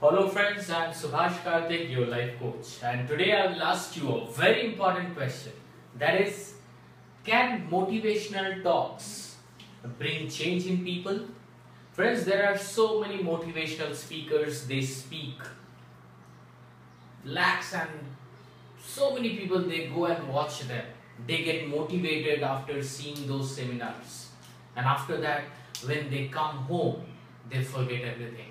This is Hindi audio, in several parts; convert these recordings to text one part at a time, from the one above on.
Hello friends, I am Subhash Karthik, your life coach, and today I will ask you a very important question. That is, can motivational talks bring change in people? Friends, there are so many motivational speakers, they speak lakhs and so many people, they go and watch them. They get motivated after seeing those seminars, and after that when they come home they forget everything.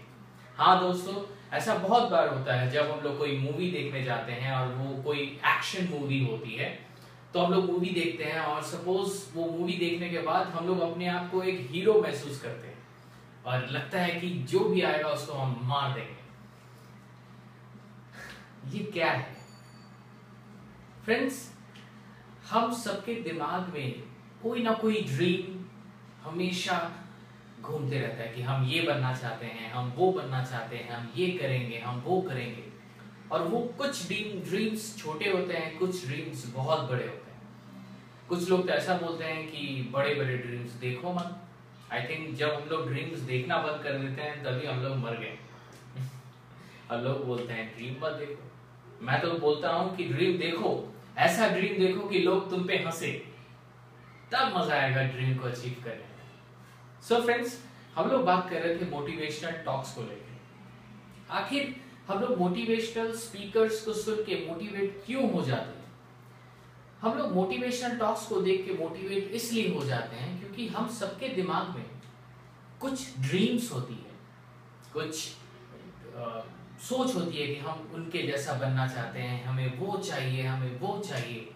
हाँ दोस्तों, ऐसा बहुत बार होता है जब हम लोग कोई मूवी देखने जाते हैं और वो कोई एक्शन मूवी होती है, तो हम लोग मूवी देखते हैं और सपोज वो मूवी देखने के बाद हम लोग अपने आप को एक हीरो महसूस करते हैं और लगता है कि जो भी आएगा उसको हम मार देंगे। ये क्या है फ्रेंड्स? हम सबके दिमाग में कोई ना कोई ड्रीम हमेशा घूमते रहता है कि हम ये बनना चाहते हैं, हम वो बनना चाहते हैं, हम ये करेंगे, हम वो करेंगे। और वो कुछ ड्रीम्स छोटे होते हैं, कुछ ड्रीम्स बहुत बड़े होते हैं। कुछ लोग तो ऐसा बोलते हैं कि बड़े बड़े ड्रीम्स देखो मत। आई थिंक जब हम लोग ड्रीम्स देखना बंद कर देते हैं तभी हम लोग मर गए। और लोग बोलते हैं ड्रीम मत देखो। मैं तो बोलता हूँ कि ड्रीम देखो, ऐसा ड्रीम देखो कि लोग तुम पे हंसे, तब मजा आएगा ड्रीम को अचीव करने। सो फ्रेंड्स, हम लोग बात कर रहे थे मोटिवेशनल टॉक्स को लेकर। आखिर हम लोग मोटिवेशनल स्पीकर्स को सुन के मोटिवेट क्यों हो जाते हैं? हम लोग मोटिवेशनल टॉक्स को देख के मोटिवेट इसलिए हो जाते हैं क्योंकि हम सबके दिमाग में कुछ ड्रीम्स होती है, कुछ सोच होती है कि हम उनके जैसा बनना चाहते हैं, हमें वो चाहिए, हमें वो चाहिए।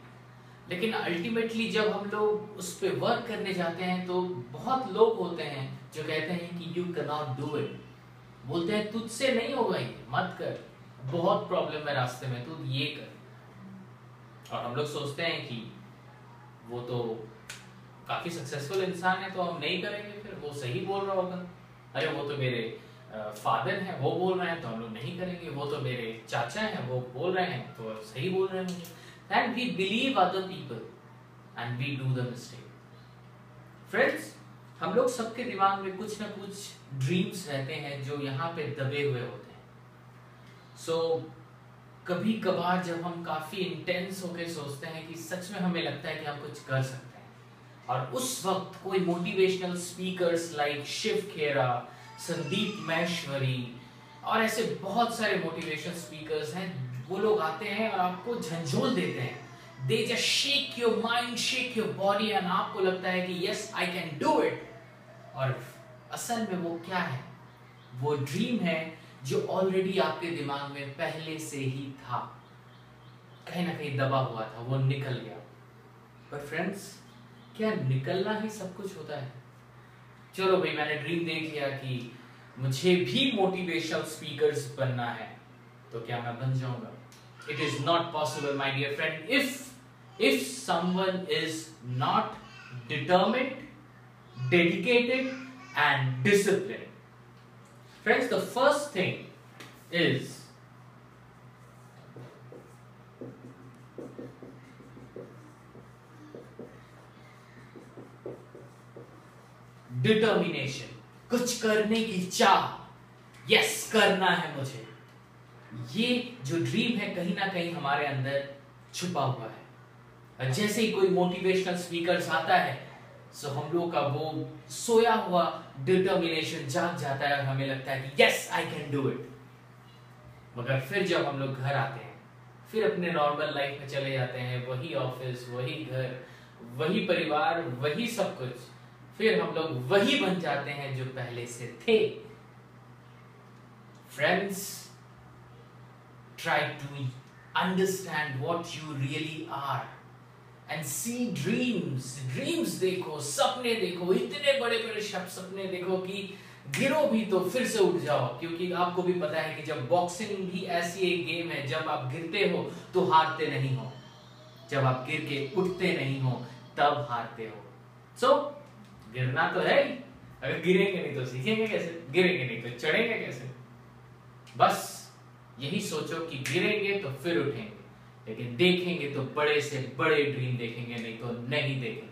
लेकिन अल्टीमेटली जब हम लोग उस पर वर्क करने जाते हैं तो बहुत लोग होते हैं जो कहते हैं कि you can not do it. बोलते हैं तुझसे नहीं होगा, ये मत कर, बहुत प्रॉब्लम है रास्ते में, तू ये कर। और हम लोग सोचते हैं कि वो तो काफी सक्सेसफुल इंसान है तो हम नहीं करेंगे, फिर वो सही बोल रहा होगा। अरे वो तो मेरे फादर हैं, वो बोल रहे हैं तो हम लोग नहीं करेंगे। वो तो मेरे चाचा हैं, वो बोल रहे हैं तो सही बोल रहे हैं मुझे। And we believe other people and we do the mistake. Friends, हम लोग सबके दिमाग में कुछ ना कुछ ड्रीम्स रहते हैं जो यहाँ पे दबे हुए होते हैं। So कभी कभार जब हम काफी इंटेंस होकर सोचते हैं कि सच में हमें लगता है कि हम कुछ कर सकते हैं, और उस वक्त कोई मोटिवेशनल स्पीकर्स लाइक शिव खेरा, संदीप महेश्वरी और ऐसे बहुत सारे मोटिवेशनल स्पीकर्स हैं, वो लोग आते हैं और आपको झंझोल देते हैं। They just shake your mind, shake your body, and आपको लगता है कि yes, I can do it। और असल में वो क्या है? वो ड्रीम है जो ऑलरेडी आपके दिमाग में पहले से ही था, कहीं ना कहीं दबा हुआ था, वो निकल गया। पर फ्रेंड्स, क्या निकलना ही सब कुछ होता है? चलो भाई, मैंने ड्रीम देख लिया कि मुझे भी मोटिवेशनल स्पीकर्स बनना है, तो क्या मैं बन जाऊंगा? It is not possible, my dear friend, if someone is not determined, dedicated and disciplined. Friends, the first thing is determination, कुछ करने की चाह। Yes, करना है मुझे। ये जो ड्रीम है कहीं ना कहीं हमारे अंदर छुपा हुआ है। जैसे ही कोई मोटिवेशनल स्पीकर आता है, सो हम लोग का वो सोया हुआ डिटर्मिनेशन जाग जाता है और हमें लगता है कि yes, I can do it. मगर फिर जब हम लोग घर आते हैं, फिर अपने नॉर्मल लाइफ में चले जाते हैं, वही ऑफिस, वही घर, वही परिवार, वही सब कुछ, फिर हम लोग वही बन जाते हैं जो पहले से थे। Friends, try to understand what you really are and see dreams देखो, सपने देखो, इतने बड़े बड़े सपने देखो कि गिरो भी तो फिर से उठ जाओ। क्योंकि आपको भी पता है कि जब बॉक्सिंग भी ऐसी एक गेम है, जब आप गिरते हो तो हारते नहीं हो, जब आप गिर के उठते नहीं हो तब हारते हो। सो गिरना तो है ही, अगर गिरेंगे नहीं तो सीखेंगे कैसे, गिरेंगे नहीं तो चढ़ेंगे कैसे? बस यही सोचो कि गिरेंगे तो फिर उठेंगे, लेकिन देखेंगे तो बड़े से बड़े ड्रीम देखेंगे, नहीं तो नहीं देखेंगे।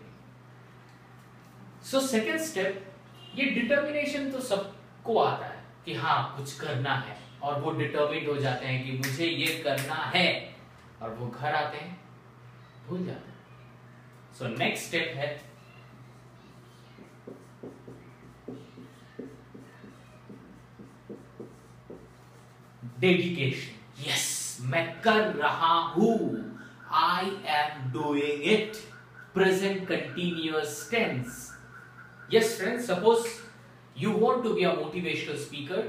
सो सेकंड स्टेप, ये डिटर्मिनेशन तो सबको आता है कि हाँ कुछ करना है, और वो डिटर्मिन्ड हो जाते हैं कि मुझे ये करना है, और वो घर आते हैं भूल जाते हैं। सो नेक्स्ट स्टेप है डेडिकेशन। यस, मैं कर रहा हूं, I am doing it, present continuous tense. Yes friends, suppose you want to be a motivational speaker,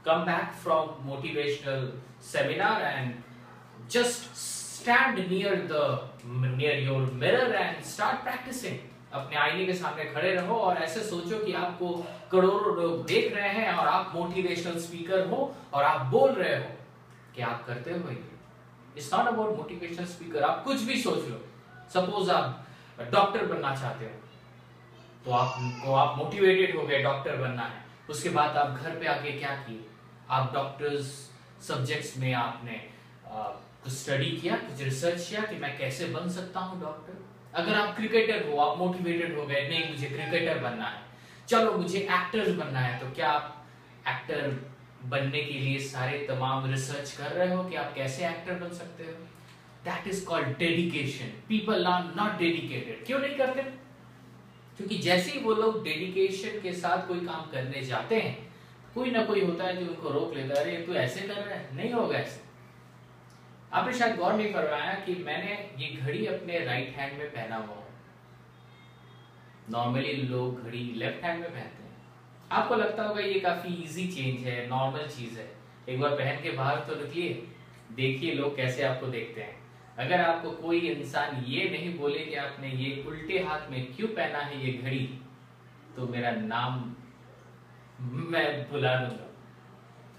come back from motivational seminar and just stand near your mirror and start practicing। अपने आईने के सामने खड़े रहो और ऐसे सोचो कि आपको करोड़ों लोग देख रहे हैं और आप मोटिवेशनल स्पीकर हो और आप बोल रहे हो कि आप करते हो। It's not about motivational speaker, आप कुछ भी सोच लो। सपोज आप डॉक्टर बनना चाहते हो, तो आप मोटिवेटेड हो गए डॉक्टर बनना है, उसके बाद आप घर पे आके क्या किए, आप डॉक्टर्स सब्जेक्ट्स में आपने कुछ स्टडी किया, कुछ रिसर्च किया कि मैं कैसे बन सकता हूं डॉक्टर। अगर आप क्रिकेटर हो, आप मोटिवेटेड हो गए, नहीं मुझे क्रिकेटर बनना है, चलो मुझे एक्टर्स बनना है, तो क्या आप एक्टर बनने के लिए सारे तमाम रिसर्च कर रहे हो कि आप कैसे एक्टर बन सकते हो। That is called dedication. People are not dedicated. क्यों नहीं करते? क्योंकि जैसे ही वो लोग डेडिकेशन के साथ कोई काम करने जाते हैं, कोई ना कोई होता है जो उनको रोक लेता है, अरे तू ऐसे कर रहा है, नहीं होगा ऐसे। आपने शायद गौर नहीं फरमाया कि मैंने ये घड़ी अपने राइट हैंड में पहना हुआ है। नॉर्मली लोग घड़ी लेफ्ट हैंड में पहनते हैं। आपको लगता होगा ये काफी इजी चेंज है, नॉर्मल चीज है। एक बार पहन के बाहर तो निकलिए, देखिए लोग कैसे आपको देखते हैं। अगर आपको कोई इंसान ये नहीं बोले कि आपने ये उल्टे हाथ में क्यों पहना है ये घड़ी, तो मेरा नाम मैं भुला दूंगा।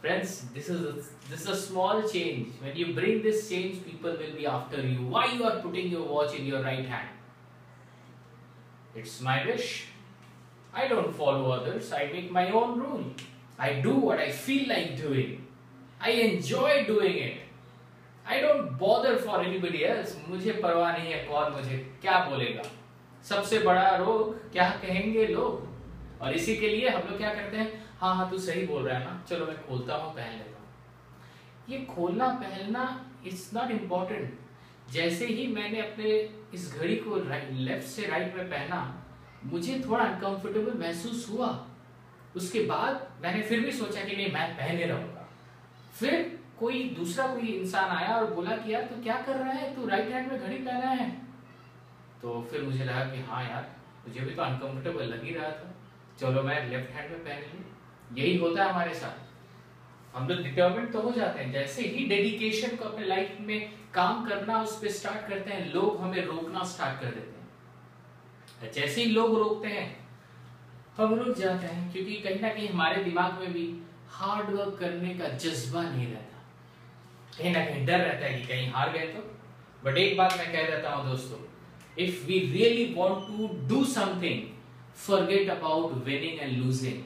Friends, this is a small change. When you bring this change, people will be after you. Why you are putting your watch in your right hand? It's my wish. I don't follow others. I make my own rule. I do what I feel like doing. I enjoy doing it. I don't bother for anybody else. मुझे परवाह नहीं है कौन मुझे क्या बोलेगा। सबसे बड़ा रोग क्या कहेंगे लोग, और इसी के लिए हम लोग क्या करते हैं, हाँ हाँ तू सही बोल रहा है ना, चलो मैं खोलता हूँ पहन लेता हूँ। ये खोलना पहनना इट्स नॉट इम्पोर्टेंट। जैसे ही मैंने अपने इस घड़ी को लेफ्ट से राइट में पहना, मुझे थोड़ा अनकंफर्टेबल महसूस हुआ। उसके बाद मैंने फिर भी सोचा कि नहीं मैं पहने रहूंगा। फिर कोई इंसान आया और बोला कि यार तू क्या कर रहा है, तू राइट हैंड में घड़ी पहना है। तो फिर मुझे लगा कि हाँ यार मुझे भी तो अनकंफर्टेबल लग ही रहा था, चलो मैं लेफ्ट हैंड में पहन लूं। यही होता है हमारे साथ। हम लोग डिटर्मिन्ड तो हो जाते हैं, जैसे ही डेडिकेशन को अपने लाइफ में काम करना उस पर स्टार्ट करते हैं, लोग हमें रोकना स्टार्ट कर देते हैं। जैसे ही लोग रोकते हैं हम रुक जाते हैं, क्योंकि कहीं ना कहीं हमारे दिमाग में भी हार्ड वर्क करने का जज्बा नहीं रहता, कहीं ना कहीं डर रहता है कि कहीं हार गए तो। बट एक बात मैं कह देता हूं दोस्तों, if we really want to do something, forget about winning and losing,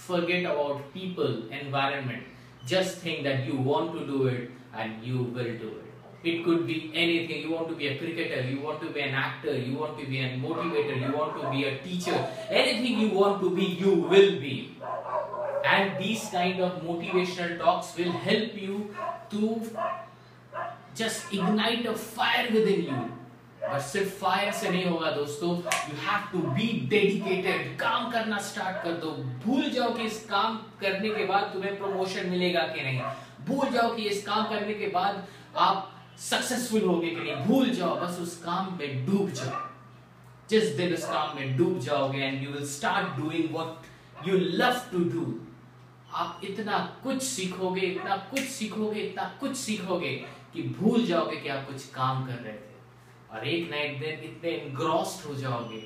forget about people, environment, just think that you want to do it and you will do it. It could be anything. You want to be a cricketer, you want to be an actor, you want to be a motivator, you want to be a teacher, anything you want to be, you will be. And these kind of motivational talks will help you to just ignite a fire within you. और सिर्फ फायर से नहीं होगा दोस्तों, you have to be dedicated. काम करना स्टार्ट कर दो। भूल जाओ कि इस काम करने के बाद तुम्हें प्रमोशन मिलेगा कि नहीं, भूल जाओ कि इस काम करने के बाद आप सक्सेसफुल होगे कि नहीं, भूल जाओ, बस उस काम में डूब जाओ। जिस दिन उस काम में डूब जाओगे and you will start doing what you love to do, आप इतना कुछ सीखोगे, इतना कुछ सीखोगे, इतना कुछ सीखोगे कि भूल जाओगे कि आप कुछ काम कर रहे थे। और एक ना एक दिन इतने एनग्रॉस्ड हो जाओगे,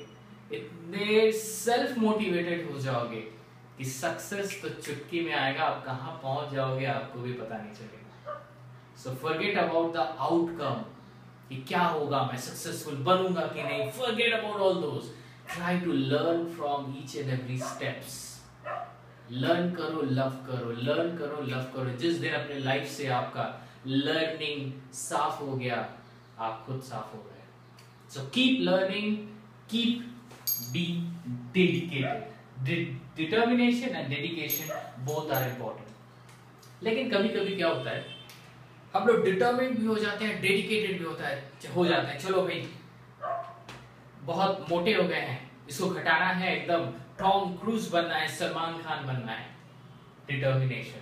इतने सेल्फ मोटिवेटेड हो जाओगे कि सक्सेस तो चुटकी में आएगा, आप कहां पहुंच जाओगे आपको भी पता नहीं चलेगा। So forget about the outcome कि क्या होगा, मैं सक्सेसफुल बनूंगा कि नहीं, forget about all those. Try to learn from each and every steps. Learn करो, लव करो, लर्न करो, लव करो। जिस दिन अपने लाइफ से आपका लर्निंग साफ हो गया, आप खुद साफ हो गए। So keep learning, keep being dedicated. Determination and dedication both are important. लेकिन कभी कभी क्या होता है, हम लोग डिटर्मिन्ड भी हो जाते हैं, डेडिकेटेड भी हो जाते हैं। चलो भाई बहुत मोटे हो गए हैं, इसको घटाना है, एकदम टॉम क्रूज बनना है, सलमान खान बनना है, डिटर्मिनेशन।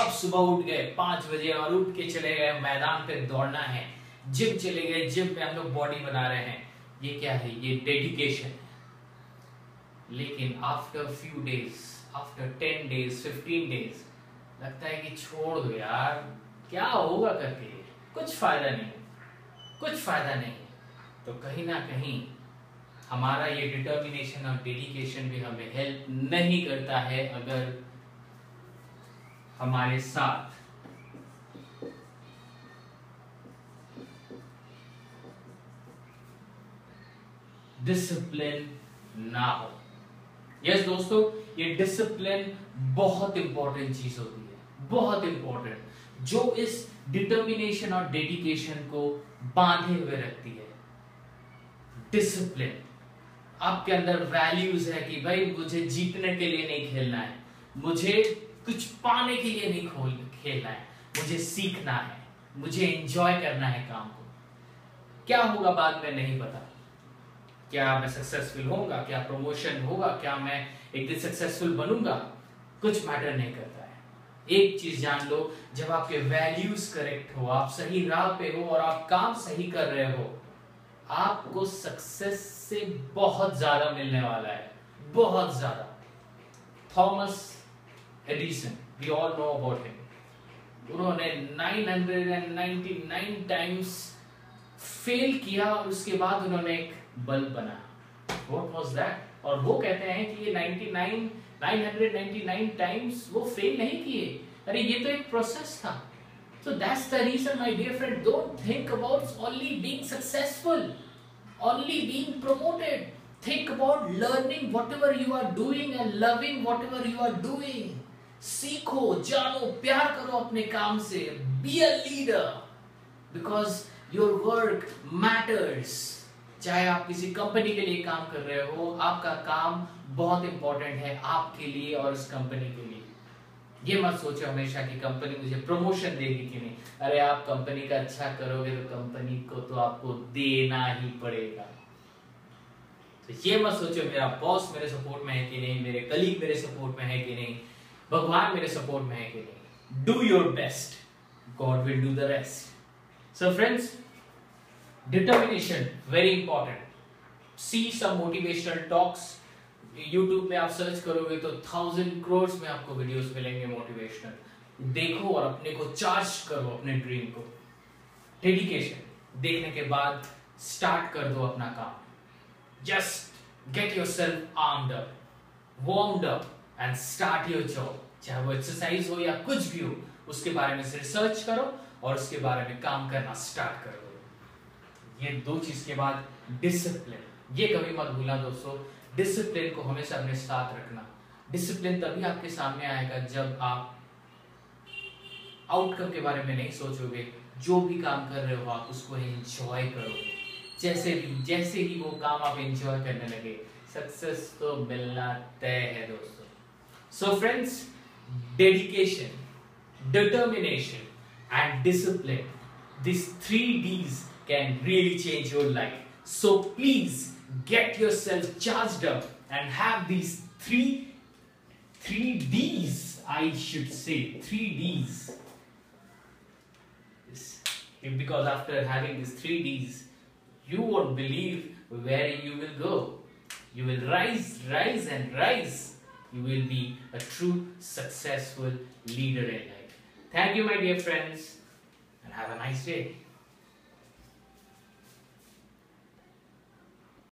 अब सुबह उठ गए 5 बजे और उठ के चले गए मैदान पे दौड़ना है, जिम चले गए, जिम में हम लोग बॉडी बना रहे हैं। ये क्या है? ये डेडिकेशन है। लेकिन after few days, after 10 days, 15 days लगता है कि छोड़ दो यार, क्या होगा करके, कुछ फायदा नहीं, कुछ फायदा नहीं। तो कहीं ना कहीं हमारा ये डिटर्मिनेशन और डेडिकेशन भी हमें हेल्प नहीं करता है अगर हमारे साथ डिसिप्लिन ना हो। यस दोस्तों, ये डिसिप्लिन बहुत इंपॉर्टेंट चीज होती है, बहुत इंपॉर्टेंट, जो इस डिटर्मिनेशन और डेडिकेशन को बांधे हुए रखती है। डिसिप्लिन, आपके अंदर वैल्यूज है कि भाई मुझे जीतने के लिए नहीं खेलना है, मुझे कुछ पाने के लिए नहीं खेलना है, मुझे सीखना है, मुझे एंजॉय करना है काम को। क्या होगा बाद में नहीं पता, क्या मैं सक्सेसफुल होऊंगा, क्या प्रमोशन होगा, क्या मैं एक दिन सक्सेसफुल बनूंगा, कुछ मैटर नहीं करता है। एक चीज जान लो, जब आपके वैल्यूज करेक्ट हो, आप सही राह पे हो और आप काम सही कर रहे हो, आपको सक्सेस से बहुत ज्यादा मिलने वाला है, बहुत ज्यादा। Thomas Edison, we all know about him, उन्होंने 999 टाइम्स फेल किया और उसके बाद उन्होंने एक बल्ब बनाया। What was that? और वो कहते हैं कि ये 999 टाइम्स वो फेल नहीं किए, अरे ये तो एक प्रोसेस था। So that's the reason, my dear friend, don't think about only being successful, only being promoted. Think about learning whatever you are doing and loving whatever you are doing. सीखो, जानो, प्यार करो अपने काम से। Be a leader because your work matters. चाहे आप किसी कंपनी के लिए काम कर रहे हो, आपका काम बहुत इंपॉर्टेंट है आपके लिए और उस कंपनी के लिए। ये मत सोचो हमेशा कि कंपनी मुझे प्रमोशन देगी कि नहीं। अरे आप कंपनी का अच्छा करोगे तो कंपनी को तो आपको देना ही पड़ेगा। तो ये मत सोचो मेरा बॉस मेरे सपोर्ट में है कि नहीं, मेरे कलीग मेरे सपोर्ट में है कि नहीं, भगवान मेरे सपोर्ट में है कि नहीं। Do your best, God will do the rest. So friends, determination very important. See some motivational talks, YouTube में आप सर्च करोगे तो 1000 करोड़ में आपको वीडियोस मिलेंगे मोटिवेशनल। देखो और अपने को चार्ज करो, अपने ड्रीम को। डेडिकेशन देखने के बाद स्टार्ट कर दो अपना काम। Just get yourself armed up, warmed up and start your job. चाहे वो एक्सरसाइज हो या कुछ भी हो, उसके बारे में रिसर्च करो और उसके बारे में काम करना स्टार्ट करो। ये दो चीज के बाद डिसिप्लिन, ये कभी मत भूलना दोस्तों। डिसिप्लिन को हमेशा अपने साथ रखना। डिसिप्लिन तभी आपके सामने आएगा जब आप आउटकम के बारे में नहीं सोचोगे। जो भी काम कर रहे हो आप उसको एंजॉय करोगे। जैसे ही वो काम आप एंजॉय करने लगे, सक्सेस तो मिलना तय है दोस्तों। So friends, dedication, determination and discipline, this 3 Ds can really change your life. So please get yourself charged up and have these three Ds. I should say 3 Ds. Because after having these 3 Ds, you won't believe where you will go. You will rise, rise and rise. You will be a true successful leader in life. Thank you, my dear friends, and have a nice day.